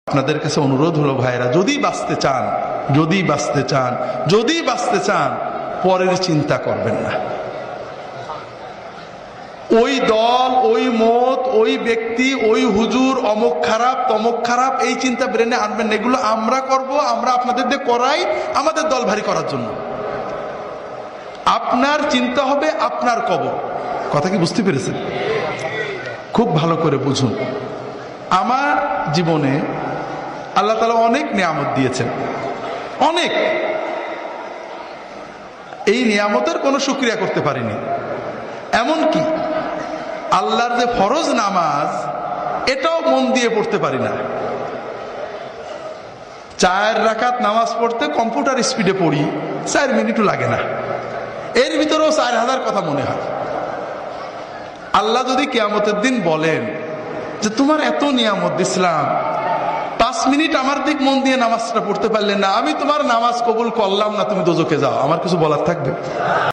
আপনাদের কাছে অনুরোধ হলো ভাইরা, যদি বাঁচতে চান পরের চিন্তা করবেন না। ওই দল, ওই মত, ওই ব্যক্তি, ওই হুজুর অমুক খারাপ তমুক খারাপ, এই চিন্তা ব্রেনে আনবেন না। এগুলো আমরা করব, আমরা আপনাদের দিয়ে করাই আমাদের দল ভারী করার জন্য। আপনার চিন্তা হবে আপনার কবর। কথা কি বুঝতে পেরেছেন? খুব ভালো করে বুঝুন। আমার জীবনে আল্লাহ তাআলা অনেক নিয়ামত দিয়েছেন, অনেক। এই নিয়ামতের কোনো শুকরিয়া করতে পারিনি। এমনকি আল্লাহর যে ফরজ নামাজ, এটাও মন দিয়ে পড়তে পারি না। 4 রাকাত নামাজ পড়তে কম্পিউটার স্পিডে পড়ি, 4 মিনিটও লাগে না। এর ভিতরেও 4000 কথা মনে হয়। আল্লাহ যদি কিয়ামতের দিন বলেন যে তোমার এত নিয়ামত দিছিলাম, 5 মিনিট আমার দিক মন দিয়ে নামাজটা পড়তে পারলেন না, আমি তোমার নামাজ কবুল করলাম না, তুমি দোজখে যাও, আমার কিছু বলার থাকবে?